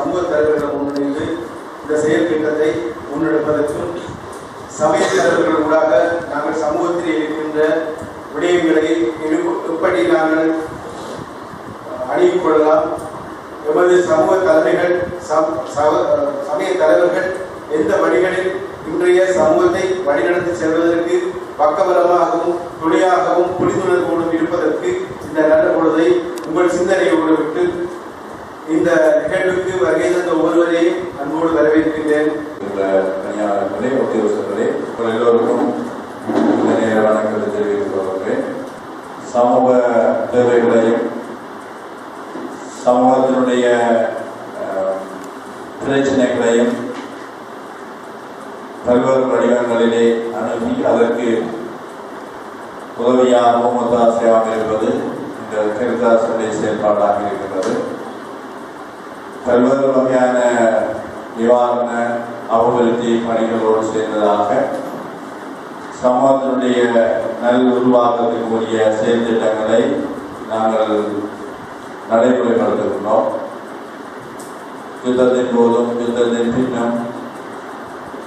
சமூக தலைவர்கள் முன்னிலைந்து இந்த செயல் திட்டத்தை முன்னெடுப்பதற்கும் சமய தலைவர்கள் ஊடாக நாங்கள் சமூகத்தில் இருக்கின்ற விடயங்களை எப்படி நாங்கள் அணுகிக் கொள்ளலாம், எமது சமூக தலைமைகள் சமய தலைவர்கள் எந்த வழிகளில் இன்றைய சமூகத்தை வழிநடத்தி செல்வதற்கு பக்கபலமாகவும் துணையாகவும் புரிந்துணர்வோடும் இருப்பதற்கு இந்த நல்ல பொழுதை உங்கள் சிந்தனையோடு விட்டு இந்த நிகழ்வுக்கு வருகை தந்த ஒவ்வொருவரையும் அன்போடு வரவேற்கின்றேன். எல்லோருக்கும் வணக்கத்தை தெரிவித்துக் சமூக தேவைகளையும் சமூகத்தினுடைய பிரச்சனைகளையும் பல்வேறு வடிவங்களிலே அணுகி அதற்கு உதவியாகவும் ஒத்தாசையாக இருப்பது இந்த கருத்தாசனுடைய செயல்பாடாக இருக்கிறது. பல்வேறு வகையான நிவாரண அபிவிருத்தி பணிகளோடு சேர்ந்ததாக சமூகத்தினுடைய நல் உருவாக்கத்திற்குரிய செயல் திட்டங்களை நாங்கள் நடைமுறைப்படுத்துகின்றோம். யுத்தத்தின் போதும் யுத்தத்தின் பின்னும்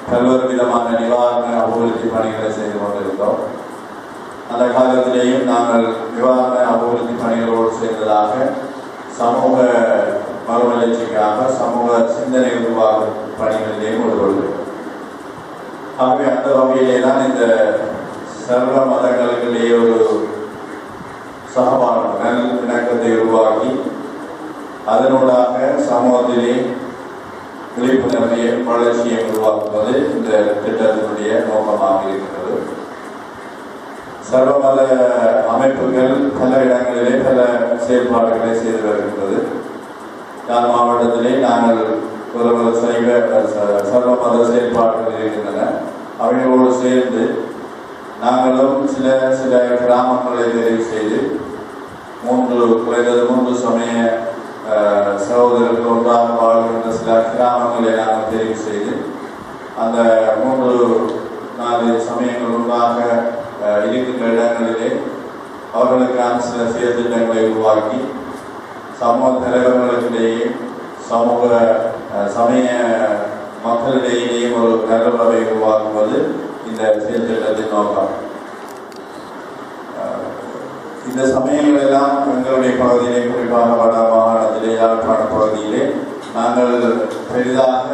பல்வேறு விதமான நிவாரண அபிவிருத்தி பணிகளை செய்து கொண்டிருந்தோம். அந்த காலத்திலேயும் நாங்கள் நிவாரண அபிவிருத்தி பணிகளோடு சேர்ந்ததாக சமூக மறுமலர்ச்சிக்காக சமூக சிந்தனை உருவாக்கும் பணிகளிலேயும் ஈடுபடுகிறோம். ஆகவே அந்த வகையிலே தான் இந்த சர்வ மதங்களிடையே ஒரு சகபானம் நல் இணக்கத்தை உருவாக்கி அதனூடாக சமூகத்திலே விழிப்புணர்வையை வளர்ச்சியை உருவாக்குவது இந்த திட்டத்தினுடைய நோக்கமாக இருக்கிறது. சர்வமத அமைப்புகள் பல இடங்களிலே பல செயல்பாடுகளை செய்து வருகின்றது. யாழ் மாவட்டத்திலே நாங்கள் ஒரு சர்வமத செயல்பாடுகள் இருக்கின்றன. அவைகளோடு சேர்ந்து நாங்களும் சில கிராமங்களை தெரிவு செய்து குறைந்தது 3 சமய சகோதரர்கள் ஒன்றாக வாழ்கின்ற சில கிராமங்களை நாங்கள் தெரிவு செய்து அந்த 3-4 சமயங்கள் ஒன்றாக இருக்கின்ற இடங்களிலே அவர்களுக்கான சில செயல் திட்டங்களை உருவாக்கி சமூக தலைவர்களுக்கிடையே சமூக சமய மக்களிடையிலேயும் ஒரு நல்லுறவை உருவாக்குவது இந்த செயல் திட்டத்தின் நோக்கம். இந்த சமயங்கள் எல்லாம் எங்களுடைய பகுதியிலே, குறிப்பாக வட மாகாணத்திலே யாழ்ப்பாண பகுதியிலே நாங்கள் பெரிதாக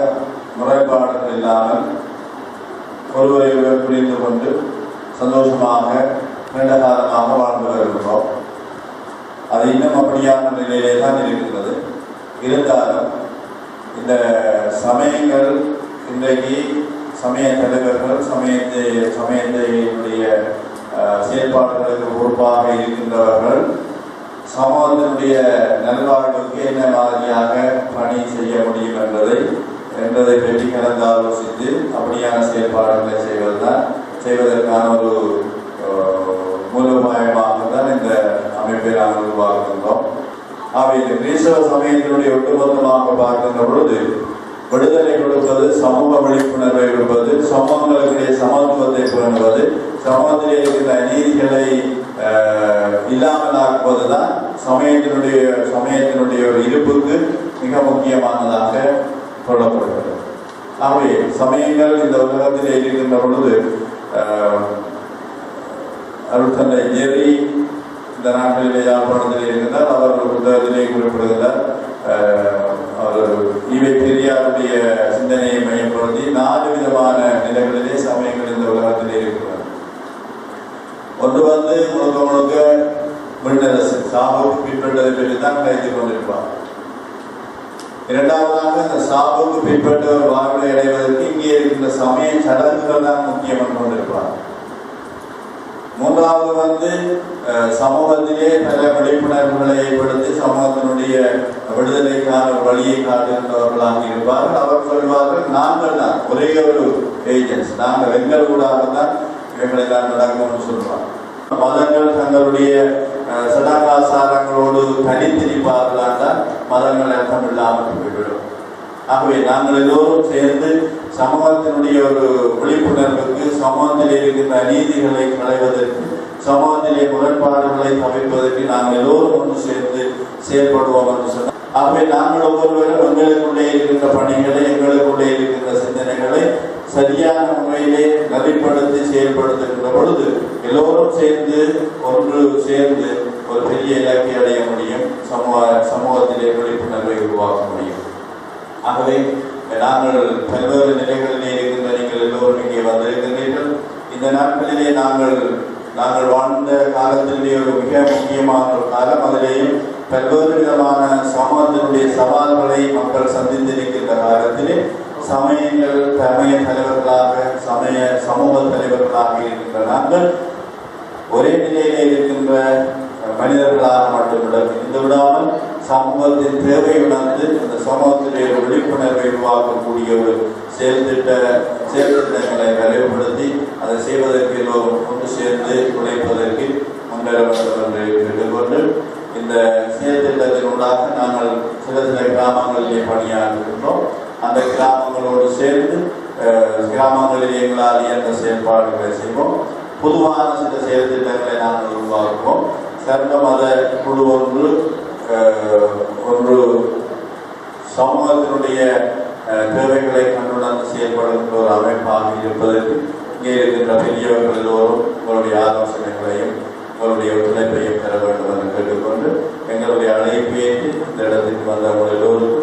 முறைப்பாடுகள் இல்லாமல் ஒருவரை புரிந்து கொண்டு சந்தோஷமாக நீண்ட காலமாக வாழ்ந்து வருகிறோம். அது இன்னும் அப்படியான நிலையிலே தான் இருக்கின்றது. இருந்தாலும் இந்த சமயங்கள் இன்றைக்கு சமய தலைவர்கள் சமயத்தினுடைய செயல்பாடுகளுக்கு பொறுப்பாக இருக்கின்றவர்கள் சமூகத்தினுடைய நல்வாழ்வுக்கு என்ன மாதிரியாக பணி செய்ய முடியும் என்பதை பற்றி கலந்து ஆலோசித்து அப்படியான செயல்பாடுகளை செய்வதற்கான ஒரு மூலோபாயமாக தான் இந்த அமைப்பை நாங்கள் உருவாக்குகின்றோம். அவை இந்த கிறிஸ்தவ சமயத்தினுடைய ஒட்டுமொத்தமாக பார்க்கின்ற பொழுது விடுதலை கொடுப்பது, சமூக விழிப்புணர்வை கொடுப்பது, சமூகங்களுடைய சமத்துவத்தை பேணுவது, சமூகத்திலே இருக்கின்ற அநீதிகளை இல்லாமலாக்குவதுதான் சமயத்தினுடைய ஒரு இருப்புக்கு மிக முக்கியமானதாக சொல்லப்படுகிறது. ஆகவே சமயங்கள் இந்த உலகத்திலே இருக்கின்ற பொழுது அருட்தந்தை ஜெரி இந்த நாட்டிலே யாழ்ப்பாணத்திலே இருக்கின்றார். அவர் புத்தகத்திலே குறிப்பிடுகிறார். இவை பெரியாருடைய சிந்தனையை மையப்படுத்தி 4 விதமான நிலைகளிலே சமயங்கள் இந்த உலகத்திலே இருக்கிறது. ஒன்று முழுக்க விண்ணரசு சாபுக்கு பின்பற்றதை பற்றி தான் கருதிக் கொண்டிருப்பார். இரண்டாவதாக இந்த சாபுக்கு பின்பற்றவர் வாழ்வை அடைவதற்கு இங்கே இருக்கின்ற சமய சடங்குகள் தான் முக்கியம் என்று கொண்டிருப்பார். மூன்றாவது சமூகத்திலே பல விழிப்புணர்வுகளை ஏற்படுத்தி சமூகத்தினுடைய விடுதலைக்கான வழியை காட்டுகின்றவர்களாக இருப்பார்கள். அவர் சொல்வார்கள், நாங்கள் தான் ஒரே ஒரு ஏஜென்ட்ஸ், நாங்கள் எங்கள் ஊடாக தான் இவங்களை தான் நடக்கும்னு சொல்வார். மதங்கள் தங்களுடைய சடாகாசாரங்களோடு தனித்திருப்பார்களால் தான் மதங்கள் அர்த்தம் இல்லாமல் போய்விடும். ஆகவே நாங்கள் எல்லோரும் சேர்ந்து சமூகத்தினுடைய ஒரு விழிப்புணர்வுக்கு, சமூகத்தில் இருக்கின்ற அநீதிகளை களைவதற்கு, சமூகத்திலே முரண்பாடுகளை தவிர்ப்பதற்கு நாங்கள் எல்லோரும் ஒன்று சேர்ந்து செயல்படுவோம் என்று சொன்னால் ஆகவே நாங்கள் ஒவ்வொருவரும் எங்களுக்குள்ளே இருக்கின்ற பணிகளை, எங்களுக்குள்ளே இருக்கின்ற சிந்தனைகளை சரியான முறையிலே நெறிப்படுத்தி செயல்படுத்துகின்ற பொழுது எல்லோரும் சேர்ந்து ஒன்று சேர்ந்து ஒரு பெரிய இலக்கை அடைய முடியும், சமூகத்திலே விழிப்புணர்வை உருவாக்க முடியும். ஆகவே நாங்கள் பல்வேறு நிலைகளிலே இருக்கின்ற நீங்கள் எல்லோரும் இங்கே வந்திருக்கிறீர்கள். இந்த நாட்களிலே நாங்கள் வாழ்ந்த காலத்திலே ஒரு மிக முக்கியமான ஒரு காலம். அதிலேயும் பல்வேறு விதமான சமூகத்தினுடைய சவால்களை மக்கள் சந்தித்திருக்கின்ற காலத்திலே சமய தலைவர்களாக, சமூக தலைவர்களாக இருக்கின்ற நாங்கள் ஒரே நிலையிலே இருக்கின்ற மனிதர்களாக மட்டுமில்லை, இருந்து விடாமல் சமூகத்தின் தேவை உணர்ந்து அந்த சமூகத்திலே விழிப்புணர்வை உருவாக்கக்கூடிய ஒரு செயல்திட்டங்களை விரைவுபடுத்தி அதை செய்வதற்கு எல்லோரும் ஒன்று சேர்ந்து உழைப்பதற்கு முன்வர வேண்டும் என்று கேட்டுக்கொண்டு, இந்த செயல்திட்டத்தினூடாக நாங்கள் சில கிராமங்களிலே பணியாற்றுகின்றோம். அந்த கிராமங்களோடு சேர்ந்து கிராமங்களில் எங்களால் இயன்ற செயல்பாடுகளை செய்வோம். பொதுவான சில செயல்திட்டங்களை நாங்கள் உருவாக்குவோம். சர்வ மத குழு ஒன்று சமூகத்தினுடைய தேவைகளை கண்டுணர்ந்து செயல்படுகின்ற ஒரு அமைப்பாக இருப்பதற்கு இங்கே இருக்கின்ற பெரியவர்கள் எல்லோரும் உங்களுடைய ஆலோசனைகளையும் உங்களுடைய ஒத்துழைப்பையும் பெற வேண்டும் என்று கேட்டுக்கொண்டு எங்களுடைய அழைப்பை இந்த இடத்திற்கு வந்தவர்கள் எல்லோருக்கும்